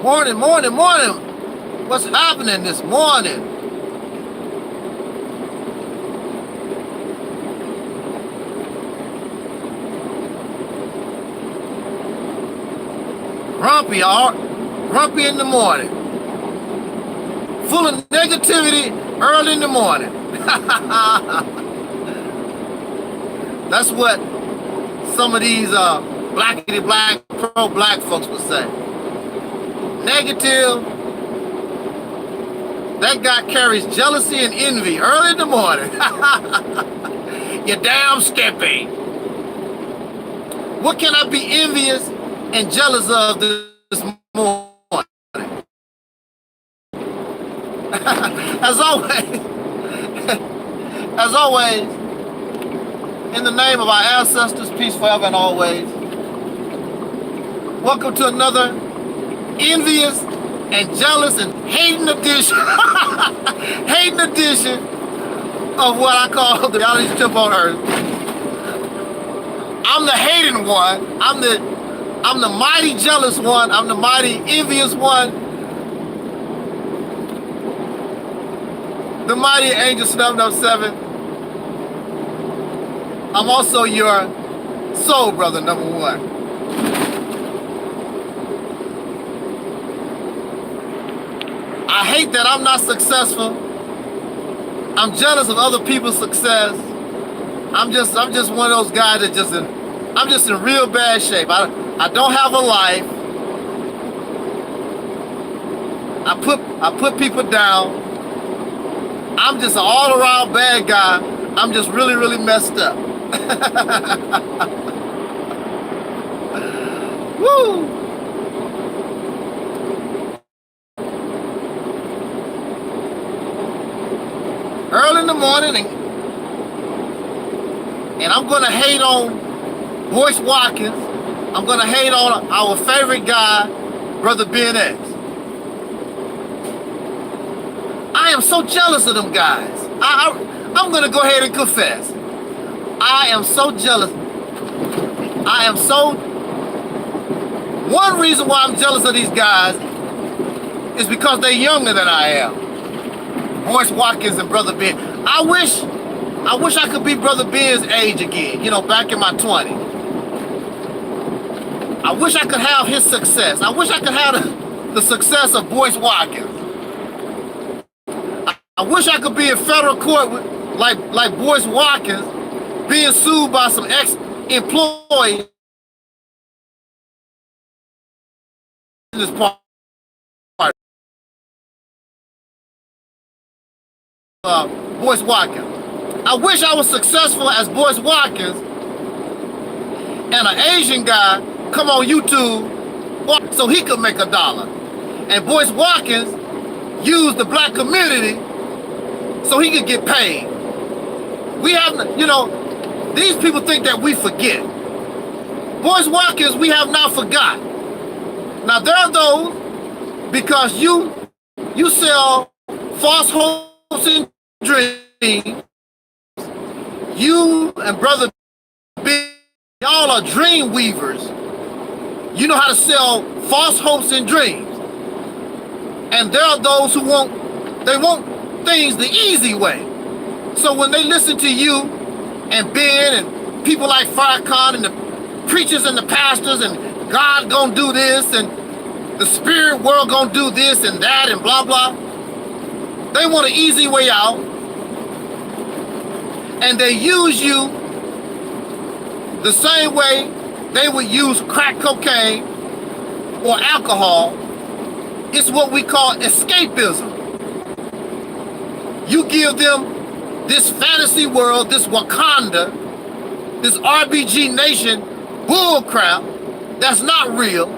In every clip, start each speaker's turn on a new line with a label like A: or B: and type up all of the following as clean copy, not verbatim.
A: Morning, morning, morning. What's happening this morning? Grumpy, grumpy in the morning. Full of negativity early in the morning. That's what some of these blackity black, pro-black folks would say. Negative. That guy carries jealousy and envy early in the morning. You damn skippy. What can I be envious and jealous of this morning? As always, in the name of our ancestors, peace forever and always. Welcome to another envious and jealous and hating edition, of what I call the reality temple on earth. I'm the hating one. I'm the mighty jealous one. I'm the mighty envious one. The mighty angel number 7. I'm also your soul brother number 1. I hate that I'm not successful. I'm jealous of other people's success. I'm just one of those guys that I'm just in real bad shape. I don't have a life. I put people down. I'm just an all-around bad guy. I'm just really, really messed up. Woo! Early in the morning, and I'm gonna hate on Boyce Watkins. I'm gonna hate on our favorite guy, Brother Ibn'rad. I am so jealous of them guys. I'm gonna go ahead and confess. I am so jealous. One reason why I'm jealous of these guys is because they're younger than I am. Boyce Watkins and Brother Ben. I wish I could be Brother Ben's age again, back in my 20s. I wish I could have his success. I wish I could have the success of Boyce Watkins. I wish I could be in federal court like Boyce Watkins, being sued by some ex-employees in this part. Boyce Watkins. I wish I was successful as Boyce Watkins and an Asian guy come on YouTube so he could make $1. And Boyce Watkins used the black community so he could get paid. We have, these people think that we forget. Boyce Watkins, we have not forgot. Now there are those, because you sell false hopes and dreams. You and Brother B, y'all are dream weavers. You know how to sell false hopes and dreams. And there are those who want things the easy way. So when they listen to you and Ben and people like Farrakhan and the preachers and the pastors and God gonna do this and the spirit world gonna do this and that and blah blah, they want an easy way out, and they use you the same way they would use crack cocaine or alcohol. It's what we call escapism. You give them this fantasy world, this Wakanda, this RBG nation bull crap that's not real.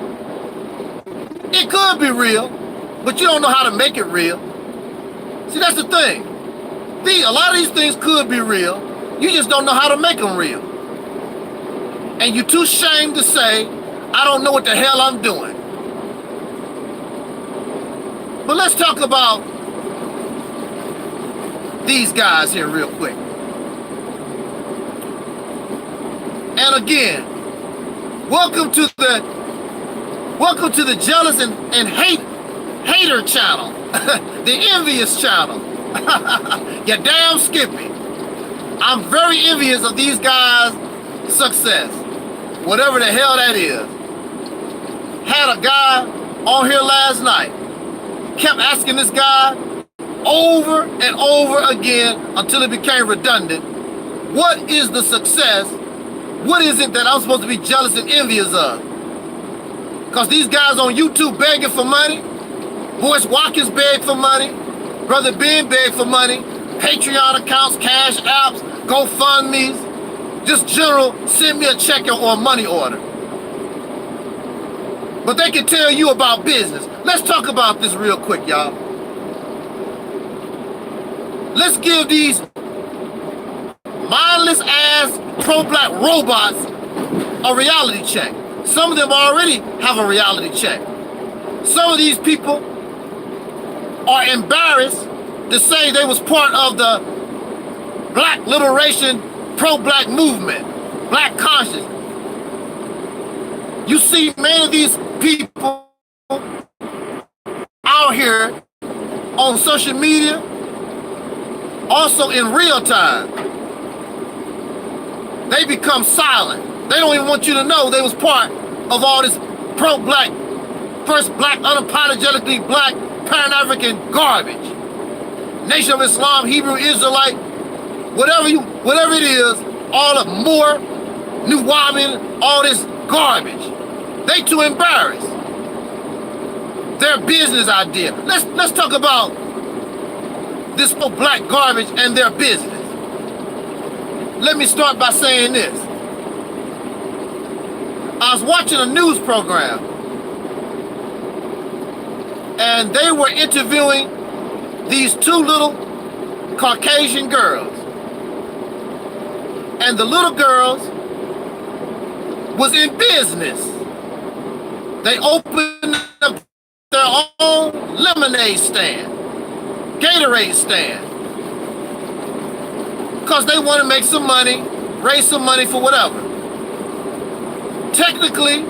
A: It could be real, but you don't know how to make it real. See, that's the thing. A lot of these things could be real. You just don't know how to make them real. And you're too ashamed to say, I don't know what the hell I'm doing. But let's talk about these guys here real quick. And again, welcome to the Welcome to the jealous and hater channel. The envious channel. You damn Skippy. I'm very envious of these guys' success. Whatever the hell that is. Had a guy on here last night. Kept asking this guy over and over again until it became redundant. What is the success? What is it that I'm supposed to be jealous and envious of? Because these guys on YouTube begging for money. Boyce Watkins begged for money. Brother Ben begged for money. Patreon accounts, cash apps, GoFundMes. Just general, send me a check or a money order. But they can tell you about business. Let's talk about this real quick, y'all. Let's give these mindless ass pro-black robots a reality check. Some of them already have a reality check. Some of these people are embarrassed to say they was part of the black liberation, pro-black movement, black conscience. You see many of these people out here on social media, also in real time. They become silent. They don't even want you to know they was part of all this pro-black, first black, unapologetically black, Pan-African garbage. Nation of Islam, Hebrew, Israelite, whatever it is, all of Moor, New Woman, all this garbage. They too embarrassed. Their business idea. Let's talk about this pro-black garbage and their business. Let me start by saying this. I was watching a news program and they were interviewing these two little Caucasian girls. And the little girls was in business. They opened up their own lemonade stand, Gatorade stand. Because they want to make some money, raise some money for whatever. Technically,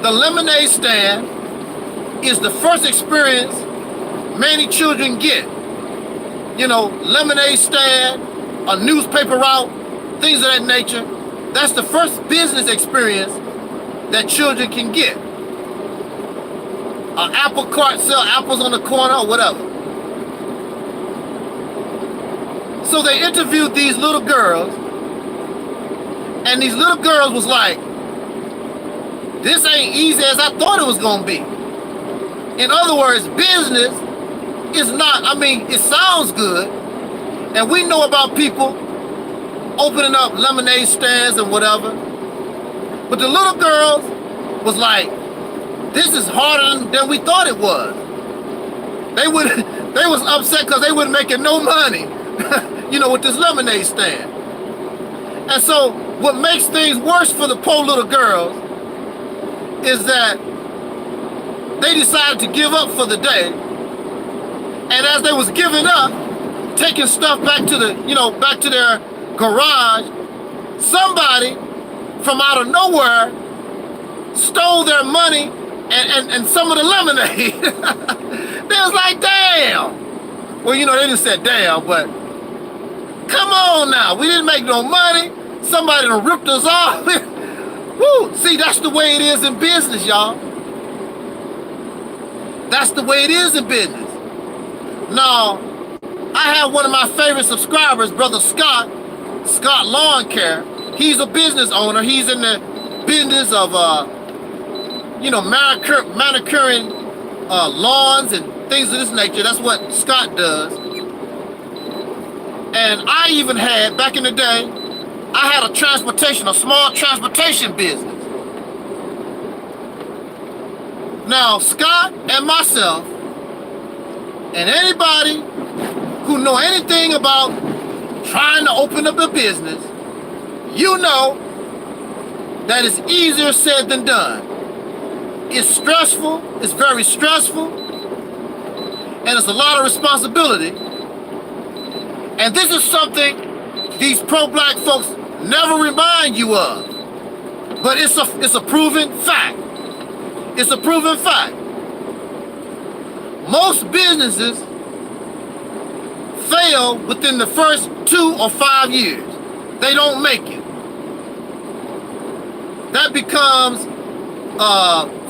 A: the lemonade stand is the first experience many children get. You know, lemonade stand, a newspaper route, things of that nature. That's the first business experience that children can get. An apple cart, sell apples on the corner or whatever. So they interviewed these little girls, and these little girls was like, this ain't easy as I thought it was gonna be. In other words, business is not, I mean, it sounds good, and we know about people opening up lemonade stands and whatever, but the little girls was like, this is harder than we thought it was. They was upset because they wasn't making no money. You know, with this lemonade stand. And so what makes things worse for the poor little girls is that they decided to give up for the day. And as they was giving up, taking stuff back to the, you know, back to their garage, somebody from out of nowhere stole their money and some of the lemonade. They was like, damn. Well, you know, they didn't say damn, but come on now, we didn't make no money. Somebody done ripped us off. Woo! See, that's the way it is in business, y'all. That's the way it is in business. Now, I have one of my favorite subscribers, Brother Scott Lawn Care. He's a business owner. He's in the business of, you know, manicuring lawns and things of this nature. That's what Scott does. And I even had, back in the day, I had a small transportation business. Now, Scott and myself, and anybody who know anything about trying to open up a business, you know that it's easier said than done. It's stressful, it's very stressful, and it's a lot of responsibility. And this is something these pro-black folks never remind you of. But it's a proven fact. It's a proven fact. Most businesses fail within the first 2 or 5 years. They don't make it. That becomes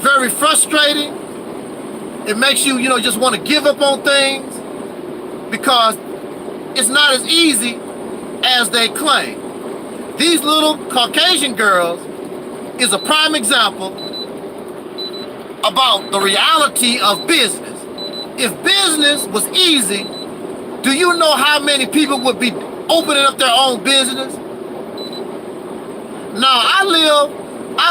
A: very frustrating. It makes you, just want to give up on things because it's not as easy as they claim. These little Caucasian girls is a prime example about the reality of business. If business was easy, do you know how many people would be opening up their own business? Now, I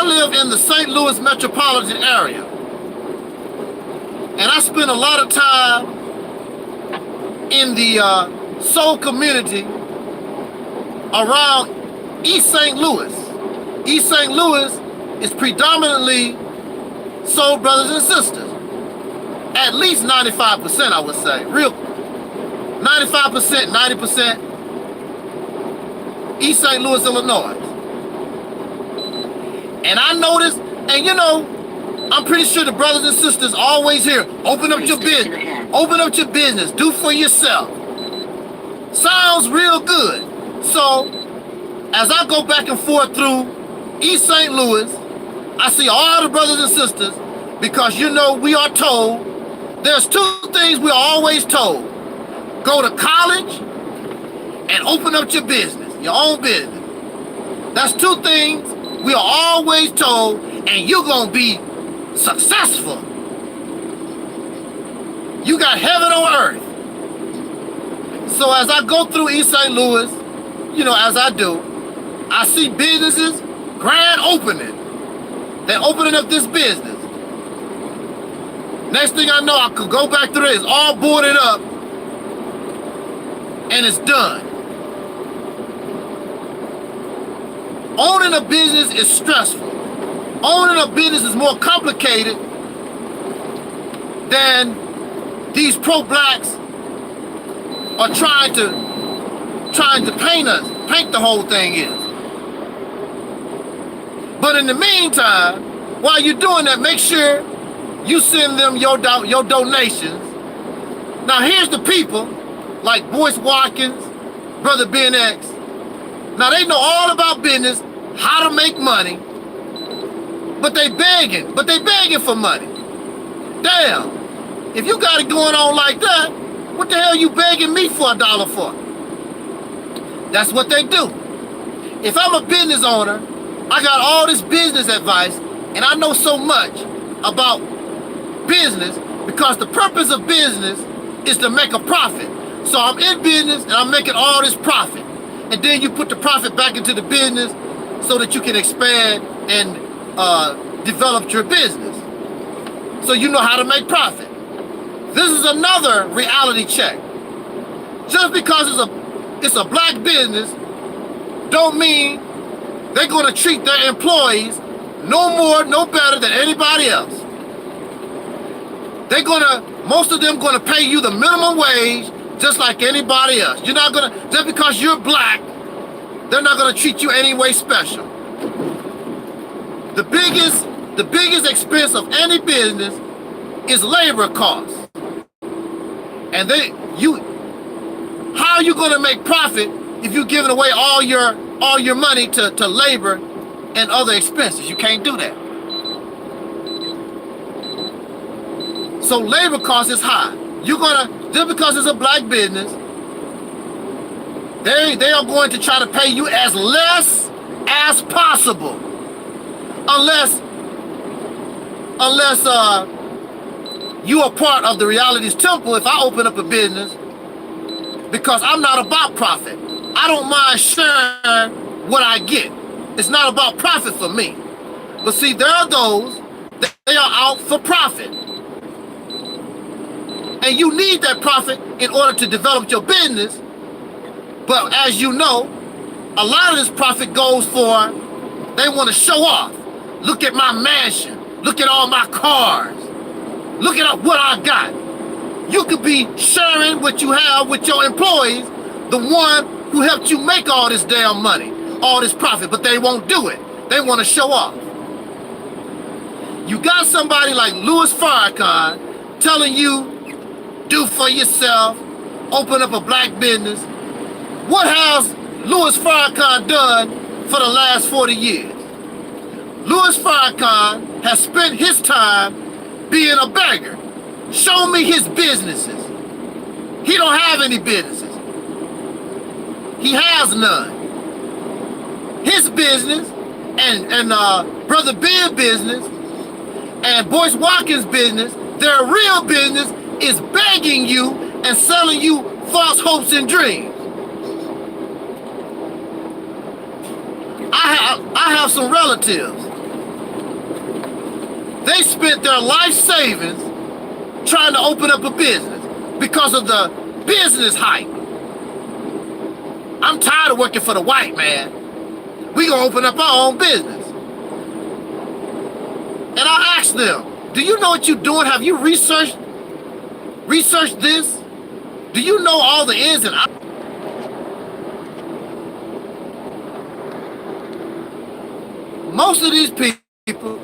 A: live in the St. Louis metropolitan area, and I spend a lot of time in the soul community around East St. Louis. East St. Louis is predominantly soul brothers and sisters. At least 95%, I would say. Real 95%, 90% East St. Louis, Illinois. And I noticed, and I'm pretty sure the brothers and sisters always hear, open up your business. Open up your business. Do for yourself. Sounds real good. So, as I go back and forth through East St. Louis, I see all the brothers and sisters because we are told, there's 2 things we are always told. Go to college and open up your business, your own business. That's 2 things we are always told, and you're going to be successful. You got heaven on earth. So as I go through East St. Louis, as I do, I see businesses, grand opening. They're opening up this business. Next thing I know, I could go back through it, it's all boarded up, and it's done. Owning a business is stressful. Owning a business is more complicated than these pro-blacks are trying to paint the whole thing is. But in the meantime, while you're doing that, make sure you send them your donations. Now here's the people like Boyce Watkins, Brother Ben X. Now they know all about business, how to make money, but they begging for money. Damn, if you got it going on like that, what the hell you begging me for $1 for? That's what they do. If I'm a business owner, I got all this business advice, and I know so much about business because the purpose of business is to make a profit. So I'm in business and I'm making all this profit. And then you put the profit back into the business so that you can expand and develop your business. So you know how to make profit. This is another reality check. Just because it's a black business don't mean they're going to treat their employees no more, no better than anybody else. Most of them going to pay you the minimum wage just like anybody else. You're not going to, just because you're black, they're not going to treat you any way special. The biggest expense of any business is labor costs. And how are you going to make profit if you're giving away all your money to labor and other expenses? You can't do that. So labor cost is high. Just because it's a black business, they are going to try to pay you as less as possible. Unless you are part of the Reality's temple. If I open up a business, because I'm not about profit. I don't mind sharing what I get. It's not about profit for me. But see, there are those that they are out for profit. And you need that profit in order to develop your business. But as you know, a lot of this profit goes for, they want to show off. Look at my mansion. Look at all my cars. Look at what I got. You could be sharing what you have with your employees, the one who helped you make all this damn money, all this profit, but they won't do it. They want to show off. You got somebody like Louis Farrakhan telling you, do for yourself, open up a black business. What has Louis Farrakhan done for the last 40 years? Louis Farrakhan has spent his time being a beggar. Show me his businesses. He don't have any businesses. He has none. His business and Brother Ben's business and Boyce Watkins' business, their real business is begging you and selling you false hopes and dreams. I have some relatives. They spent their life savings trying to open up a business because of the business hype. I'm tired of working for the white man. We gonna open up our own business. And I asked them, do you know what you're doing? Have you researched this? Do you know all the ins and outs? Most of these people,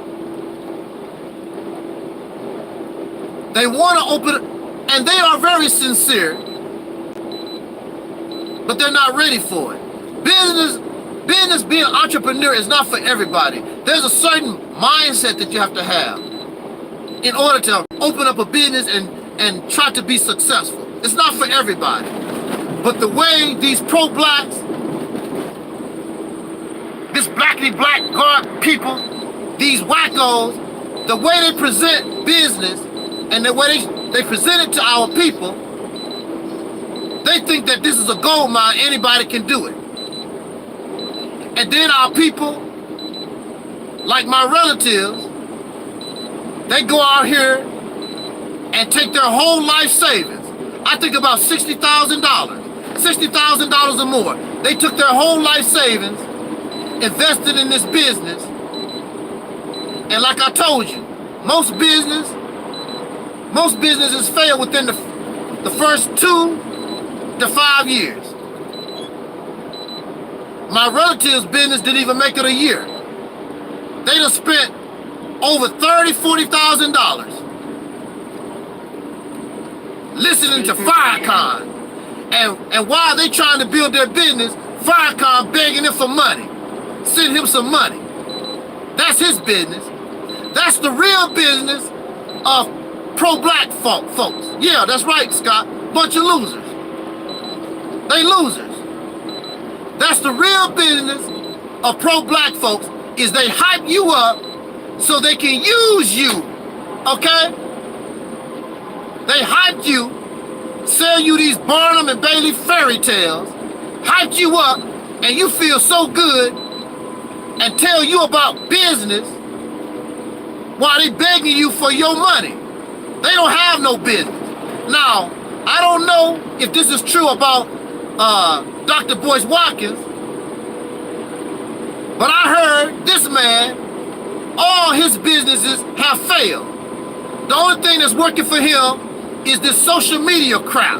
A: they want to open, and they are very sincere, but they're not ready for it. Business, being an entrepreneur is not for everybody. There's a certain mindset that you have to have in order to open up a business and try to be successful. It's not for everybody. But the way these pro-blacks, this blackity-black guard people, these wackos, the way they present business and the way they present it to our people, they think that this is a gold mine, anybody can do it. And then our people, like my relatives, they go out here and take their whole life savings. I think about $60,000, $60,000 or more. They took their whole life savings, invested in this business, and like I told you, most businesses fail within the first 2 to 5 years. My relative's business didn't even make it a year. They done spent over $30,000, $40,000 listening to Farrakhan. And while they trying to build their business, Farrakhan begging them for money. Send him some money. That's his business. That's the real business of pro-black folks. Yeah, that's right, Scott. Bunch of losers. They losers. That's the real business of pro-black folks, is they hype you up so they can use you, okay? They hyped you, sell you these Barnum and Bailey fairy tales, hyped you up, and you feel so good, and tell you about business while they begging you for your money. They don't have no business. Now, I don't know if this is true about Dr. Boyce Watkins, but I heard this man, all his businesses have failed. The only thing that's working for him is this social media crap.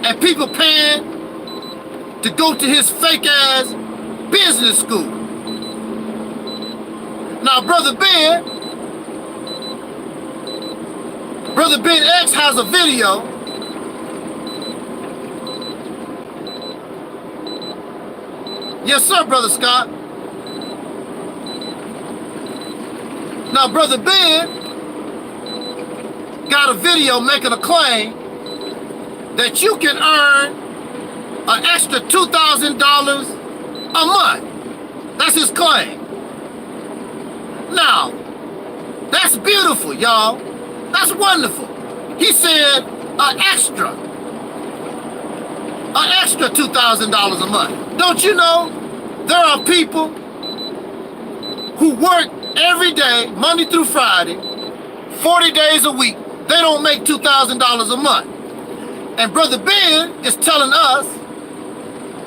A: And people paying to go to his fake ass business school. Now, Brother Ben X has a video Yes, sir, Brother Scott. Now, Brother Ben got a video making a claim that you can earn an extra $2,000 a month. That's his claim. Now, that's beautiful, y'all. That's wonderful. He said an extra $2,000 a month. Don't you know there are people who work every day, Monday through Friday, 40 days a week. They don't make $2,000 a month. And Brother Ben is telling us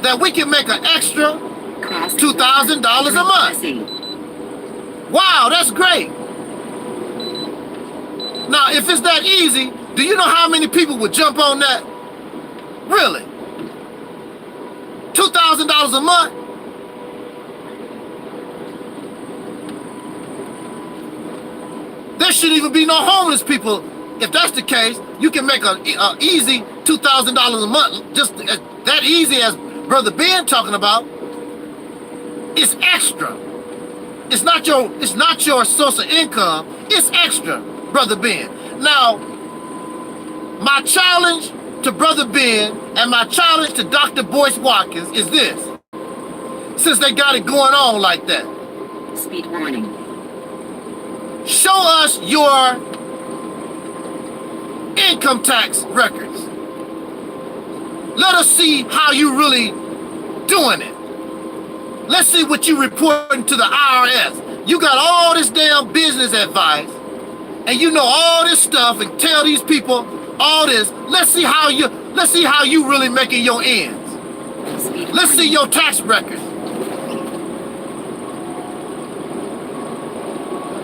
A: that we can make an extra $2,000 a month. Wow, that's great. Now, if it's that easy, do you know how many people would jump on that? Really? $2,000 a month? There shouldn't even be no homeless people. If that's the case, you can make a easy $2,000 a month, just that easy as Brother Ben talking about. It's extra. It's not your source of income. It's extra, Brother Ben. Now, my challenge to Brother Ben and my challenge to Dr. Boyce Watkins is this. Since they got it going on like that.
B: Speed warning.
A: Show us your income tax records. Let us see how you really doing it. Let's see what you reporting to the IRS. You got all this damn business advice, and you know all this stuff, and tell these people all this. Let's see how you really making your ends. Let's see your tax record.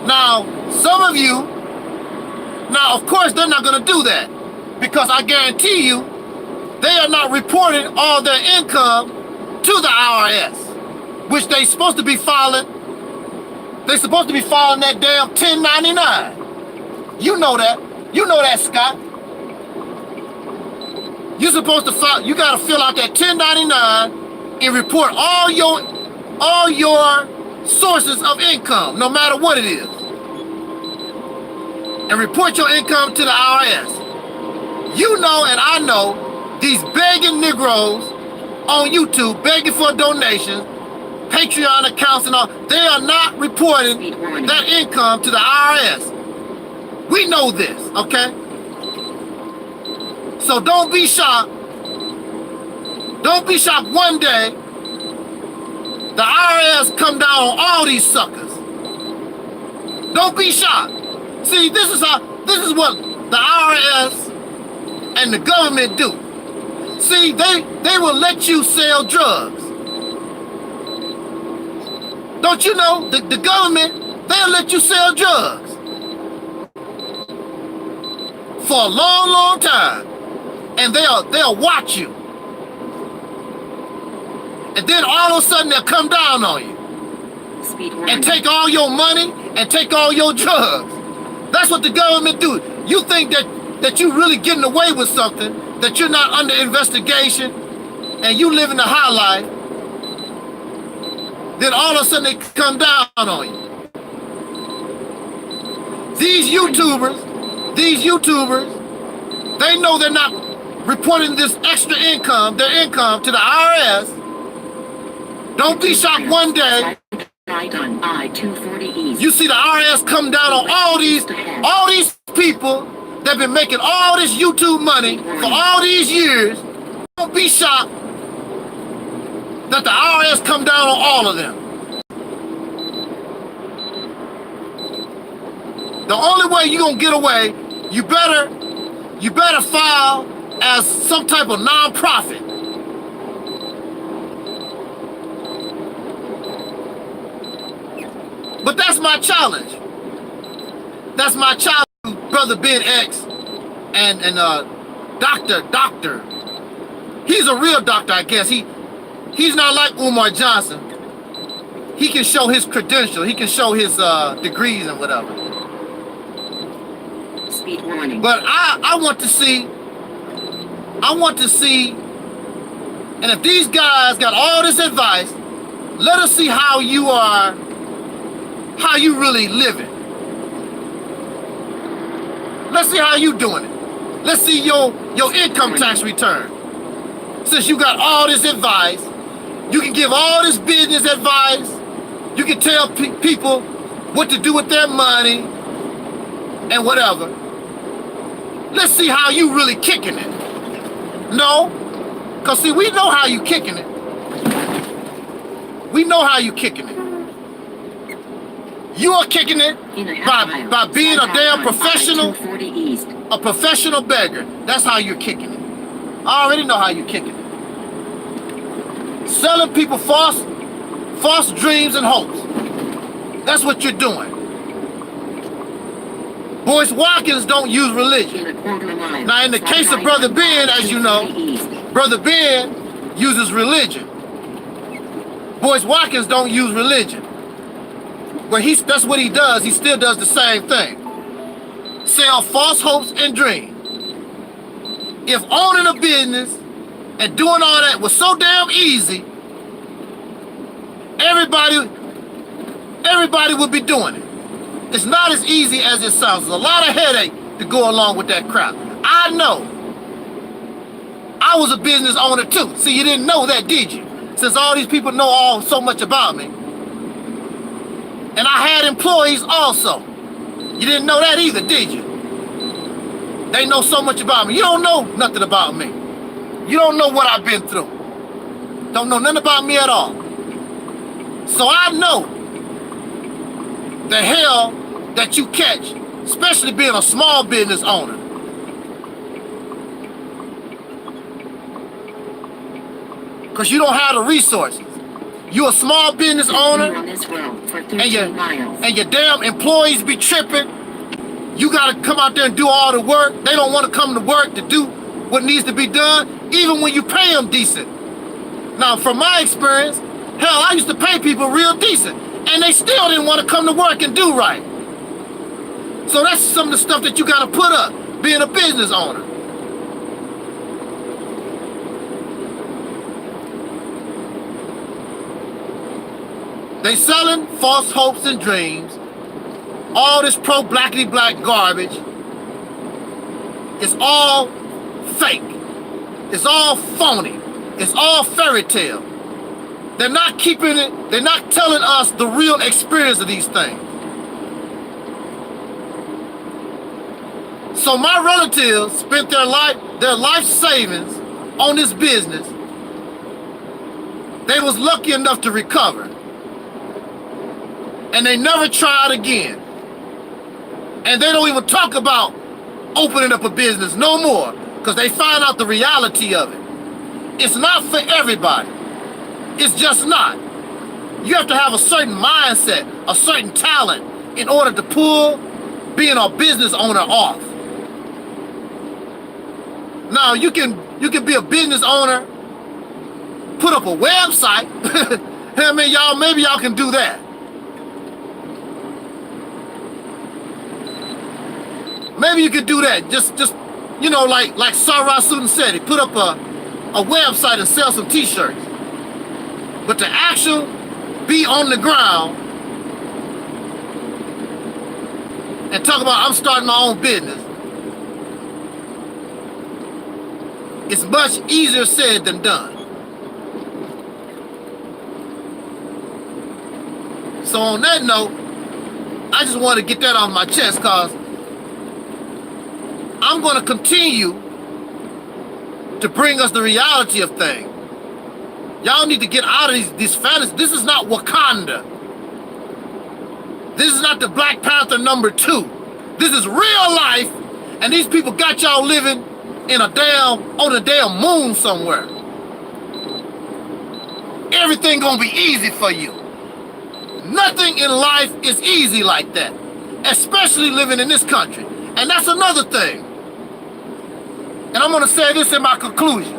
A: Now, some of you, now of course they're not gonna do that, because I guarantee you, they are not reporting all their income to the IRS, which they supposed to be filing. They're supposed to be filing that damn 1099. You know that. You know that, Scott. You're supposed to file. You gotta fill out that 1099 and report all your sources of income, no matter what it is, and report your income to the IRS. You know, and I know, these begging Negroes on YouTube, begging for donations, Patreon accounts and all, they are not reporting that income to the IRS. We know this, okay? So don't be shocked. Don't be shocked one day the IRS come down on all these suckers. Don't be shocked. See, this is what the IRS and the government do. See, they will let you sell drugs. Don't you know, the government, they'll let you sell drugs for a long, long time. And they'll watch you. And then all of a sudden they'll come down on you. And take all your money and take all your drugs. That's what the government do. You think that you really getting away with something, that you're not under investigation, and you living the high life, then all of a sudden they come down on you. These YouTubers, they know they're not reporting this extra income, their income, to the IRS. Don't be shocked one day you see the IRS come down on all these people that have been making all this YouTube money for all these years. Don't be shocked that the IRS come down on all of them. The only way you're gonna get away, you better file as some type of non-profit. But that's my challenge. That's my challenge to Brother Ben X and Doctor. He's a real doctor, I guess. He's not like Umar Johnson. He can show his credential. He can show his degrees and whatever.
B: Speed warning.
A: But I want to see, and if these guys got all this advice, let us see how you really living. Let's see how you doing it. Let's see your income tax return. Since you got all this advice, you can give all this business advice. You can tell people what to do with their money and whatever. Let's see how you really kicking it. No, because see, we know how you kicking it. We know how you kicking it. You are kicking it by being a damn professional, a professional beggar. That's how you're kicking it. I already know how you're kicking it. Selling people false dreams and hopes. That's what you're doing. Boyce Watkins don't use religion. Now, in the case of Brother Ben, as you know, Brother Ben uses religion. Boyce Watkins don't use religion. Well, that's what he does. He still does the same thing. sell false hopes and dreams. If owning a business and doing all that was so damn easy, everybody would be doing it. It's not as easy as it sounds. There's a lot of headache to go along with that crap. I know. I was a business owner too. See, you didn't know that, did you? Since all these people know so much about me. And I had employees also. You didn't know that either, did you? They know so much about me. You don't know nothing about me. You don't know what I've been through. Don't know nothing about me at all. So I know the hell that you catch, especially being a small business owner. Because you don't have the resources. You're a small business owner, and your damn employees be tripping. You gotta come out there and do all the work. They don't want to come to work to do what needs to be done, even when you pay them decent. Now, from my experience, hell, I used to pay people real decent, and they still didn't want to come to work and do right. So that's some of the stuff that you gotta put up, being a business owner. They selling false hopes and dreams. All this pro-blackity-black garbage. It's all fake. It's all phony. It's all fairy tale. They're not keeping it, they're not telling us the real experience of these things. So my relatives spent their life savings on this business. They was lucky enough to recover. And they never tried again. And they don't even talk about opening up a business no more, because they find out the reality of it. It's not for everybody. It's just not. You have to have a certain mindset, a certain talent in order to pull being a business owner off. Now you can be a business owner, put up a website. I mean, maybe y'all can do that. Maybe you could do that. Just you know, like RºSudan said, he put up a website and sell some t-shirts. But to actually be on the ground and talk about I'm starting my own business, it's much easier said than done. So on that note, I just want to get that off my chest, because I'm going to continue to bring us the reality of things. Y'all need to get out of these fantasies. This is not Wakanda. This is not the Black Panther #2. This is real life, and these people got y'all living on a damn moon somewhere. Everything gonna be easy for you. Nothing in life is easy like that, especially living in this country. And that's another thing. And I'm gonna say this in my conclusion.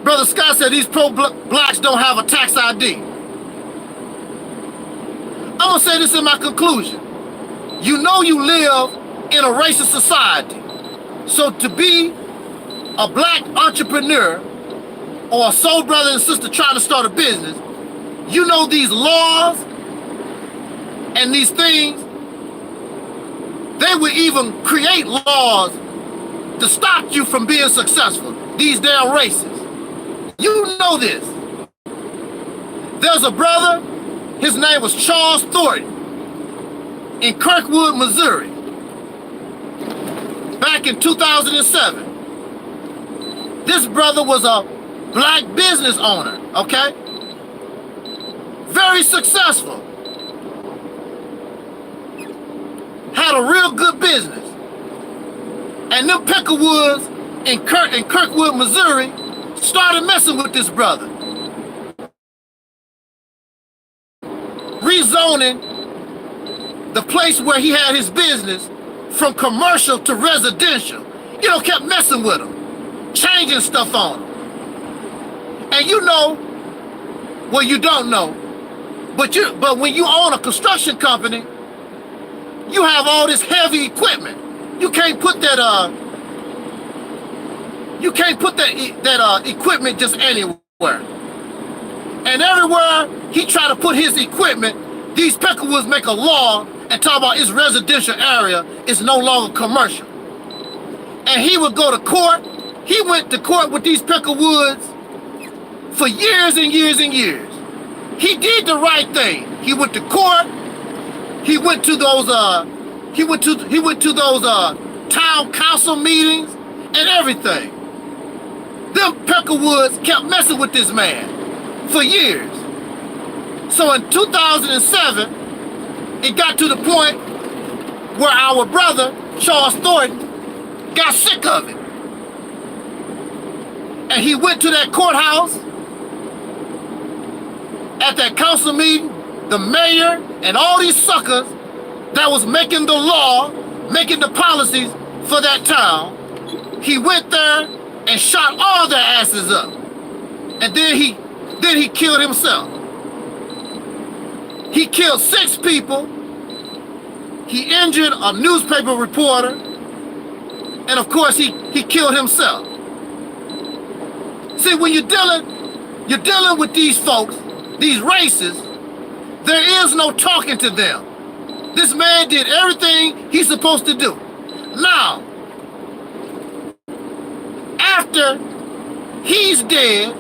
A: Brother Scott said these pro-blacks don't have a tax ID. I'm gonna say this in my conclusion. You know you live in a racist society. So to be a black entrepreneur or a soul brother and sister trying to start a business, you know these laws and these things, they would even create laws to stop you from being successful. These damn racists. You know this. There's a brother, his name was Charles Thornton in Kirkwood, Missouri, back in 2007. This brother was a black business owner, okay? Very successful. Had a real good business. And them Peckerwoods in Kirkwood, Missouri started messing with this brother. Rezoning the place where he had his business from commercial to residential. You know, kept messing with him, changing stuff on him. And you know, well, you don't know, but when you own a construction company, you have all this heavy equipment. You can't put that equipment just anywhere. And everywhere he tried to put his equipment, these Peckerwoods make a law and talk about its residential area is no longer commercial. And he would go to court. He went to court with these Peckerwoods for years and years and years. He did the right thing. He went to court. He went to those town council meetings and everything. Them Peckerwoods kept messing with this man for years. So in 2007, it got to the point where our brother, Charles Thornton, got sick of it. And he went to that courthouse. At that council meeting, the mayor and all these suckers that was making the law, making the policies for that town, he went there and shot all their asses up. And then he killed himself. He killed 6 people. He injured a newspaper reporter. And of course, he killed himself. See, when you're dealing with these folks, these racists, there is no talking to them. This man did everything he's supposed to do. Now, after he's dead,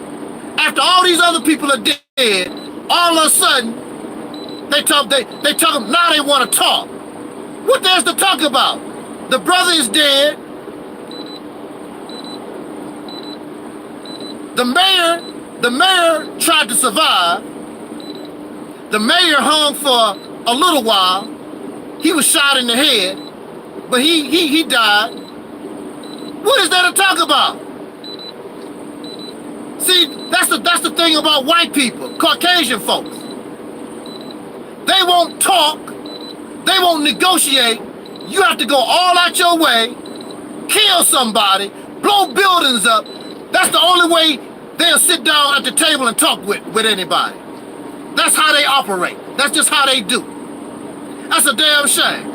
A: after all these other people are dead, all of a sudden, they talk him, now they want to talk. What there's to talk about? The brother is dead. The mayor tried to survive. The mayor hung for a little while. He was shot in the head, but he died. What is there to talk about? See, that's the thing about white people, Caucasian folks. They won't talk. They won't negotiate. You have to go all out your way, kill somebody, blow buildings up. That's the only way they'll sit down at the table and talk with anybody. That's how they operate. That's just how they do. That's a damn shame.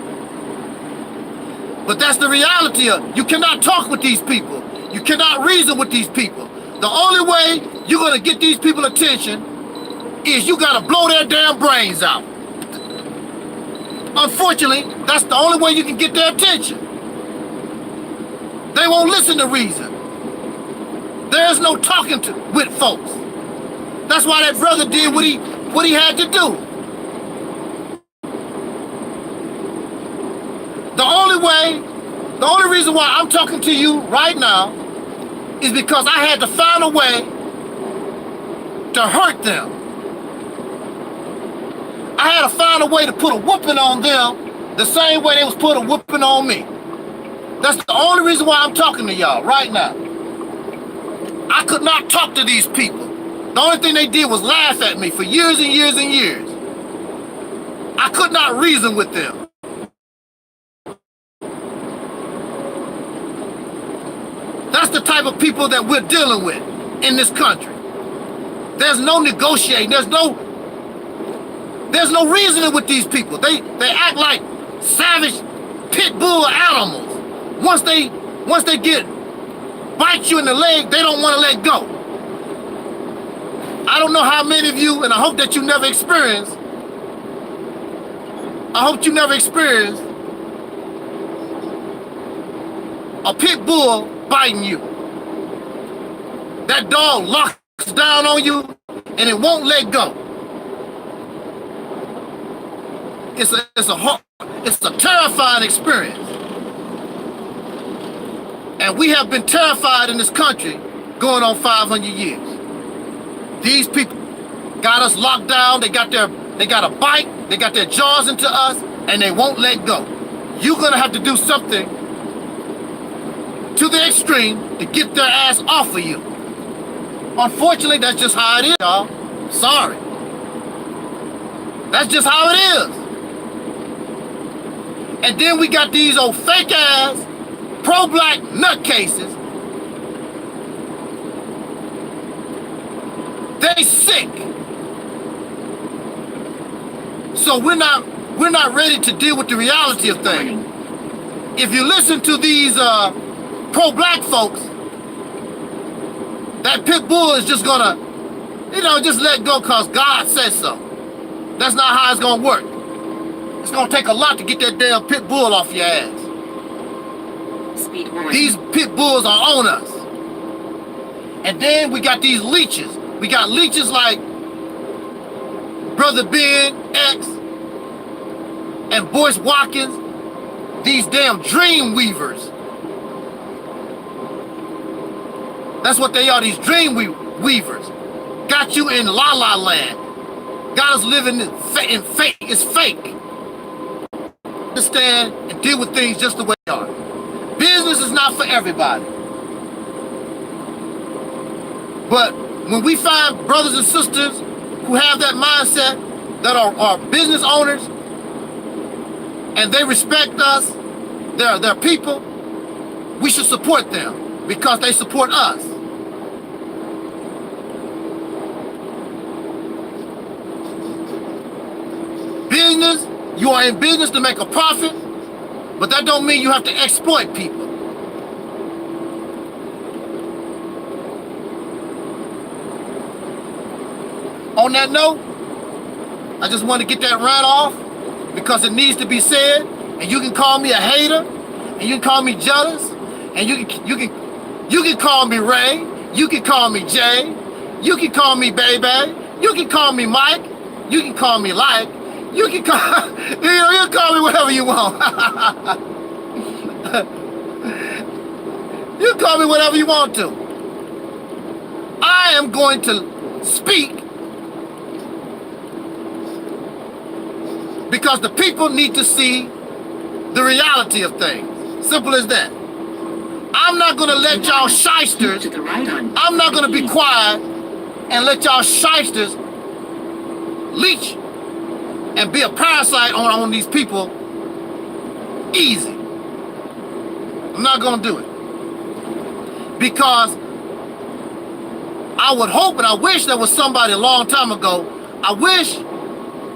A: But that's the reality of it. You cannot talk with these people. You cannot reason with these people. The only way you're gonna get these people attention is you gotta blow their damn brains out. Unfortunately, that's the only way you can get their attention. They won't listen to reason. There's no talking with folks. That's why that brother did what he had to do. The only reason why I'm talking to you right now is because I had to find a way to hurt them. I had to find a way to put a whooping on them the same way they was put a whooping on me. That's the only reason why I'm talking to y'all right now. I could not talk to these people. The only thing they did was laugh at me for years and years and years. I could not reason with them. That's the type of people that we're dealing with in this country. There's no negotiating. There's no reasoning with these people. They act like savage pit bull animals. Once they bite you in the leg, they don't want to let go. I don't know how many of you, and I hope that you never experienced. I hope you never experienced a pit bull biting you. That dog locks down on you and it won't let go. It's a terrifying experience. And we have been terrified in this country going on 500 years. These people got us locked down, they got a bite, they got their jaws into us, and they won't let go. You're gonna have to do something to the extreme to get their ass off of you. Unfortunately, that's just how it is, y'all. Sorry. That's just how it is. And then we got these old fake ass, pro-black nutcases. They sick. So we're not we're not ready to deal with the reality of things. If you listen to these pro-black folks, that pit bull is just gonna, just let go because God says so. That's not how it's gonna work. It's gonna take a lot to get that damn pit bull off your ass.
B: Speed warning.
A: These pit bulls are on us. And then we got these leeches. We got leeches like Brother Ben X and Boyce Watkins. These damn dream weavers. That's what they are, these dream weavers. Got you in la la land. Got us living in fake. It's fake. Understand and deal with things just the way they are. Business is not for everybody. But when we find brothers and sisters who have that mindset, that are business owners, and they respect us, they're people, we should support them because they support us. Business, you are in business to make a profit, but that don't mean you have to exploit people. On that note, I just want to get that rant off because it needs to be said. And you can call me a hater, and you can call me jealous, and you can call me Ray, you can call me Jay, you can call me Baby, you can call me Mike, you can call me Like, you can call you call me whatever you want. You call me whatever you want to. I am going to speak because the people need to see the reality of things. Simple as that. I'm not going to let y'all shysters, I'm not going to be quiet and let y'all shysters leech and be a parasite on these people easy. I'm not going to do it. Because I would hope and I wish there was somebody a long time ago, I wish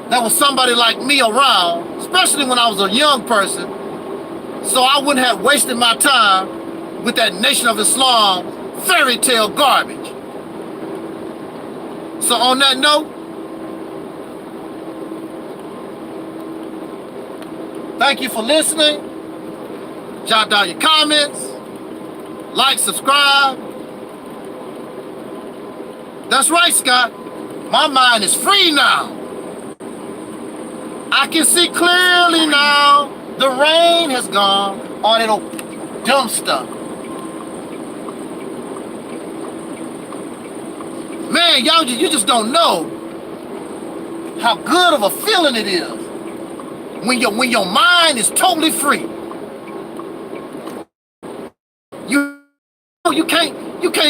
A: there was somebody like me around, especially when I was a young person, so I wouldn't have wasted my time with that Nation of Islam fairy tale garbage. So on that note, thank you for listening. Jot down your comments, like, subscribe. That's right, Scott. My mind is free now. I can see clearly now. The rain has gone on that old dumb stuff. Man, y'all, you just don't know how good of a feeling it is when your mind is totally free. You can't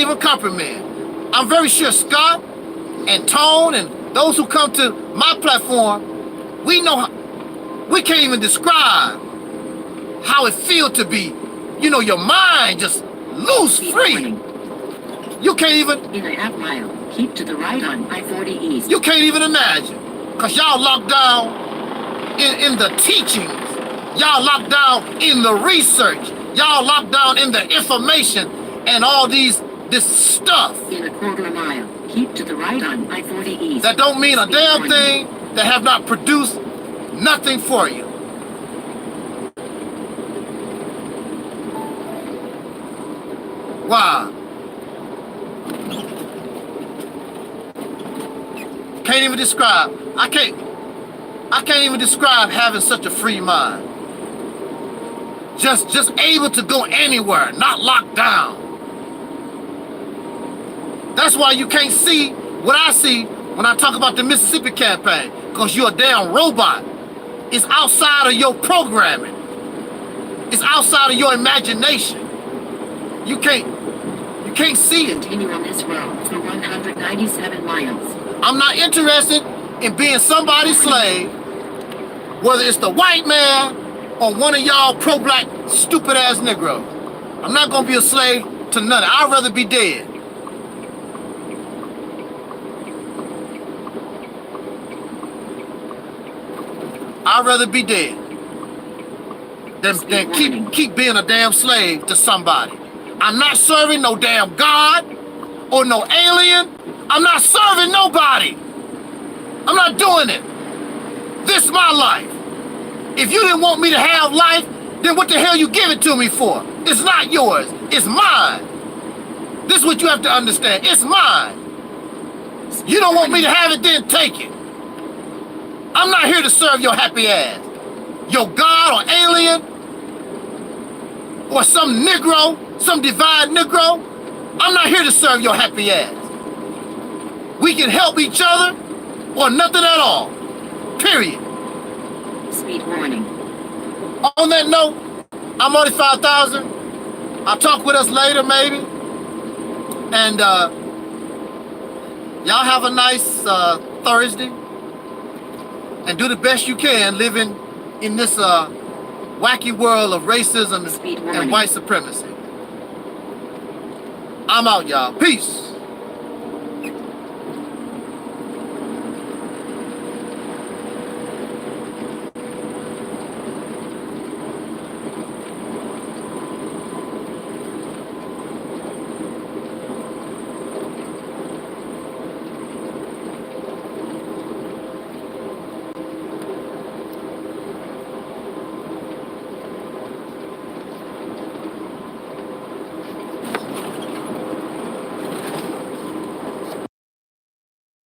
A: even comprehend. I'm very sure Scott and Tone and those who come to my platform, we can't even describe how it feels to be, your mind just loose, free. You can't even.
B: In a half mile, keep to the right on I-40 East.
A: You can't even imagine, cause y'all locked down in the teachings, y'all locked down in the research, y'all locked down in the information and all this stuff.
B: In a quarter mile, keep to the right on I-40 East.
A: That don't mean a damn thing, that have not produced nothing for you. Wow. Can't even describe. I can't even describe having such a free mind. Just able to go anywhere, not locked down. That's why you can't see what I see when I talk about the Mississippi campaign, because you're a damn robot. It's outside of your programming. It's outside of your imagination. You can't see it.
B: Continue on this road for 197 miles.
A: I'm not interested in being somebody's slave, whether it's the white man or one of y'all pro-black stupid ass Negroes. I'm not gonna be a slave to none. I'd rather be dead. I'd rather be dead than keep being a damn slave to somebody. I'm not serving no damn God or no alien. I'm not serving nobody. I'm not doing it. This is my life. If you didn't want me to have life, then what the hell you give it to me for? It's not yours. It's mine. This is what you have to understand. It's mine. You don't want me to have it, then take it. I'm not here to serve your happy ass. Your God or alien or some Negro, some divine Negro. I'm not here to serve your happy ass. We can help each other or nothing at all. Period.
B: Speed warning.
A: On that note, I'm only 5,000. I'll talk with us later, maybe. And y'all have a nice Thursday. And do the best you can living in this wacky world of racism and white supremacy. I'm out, y'all. Peace.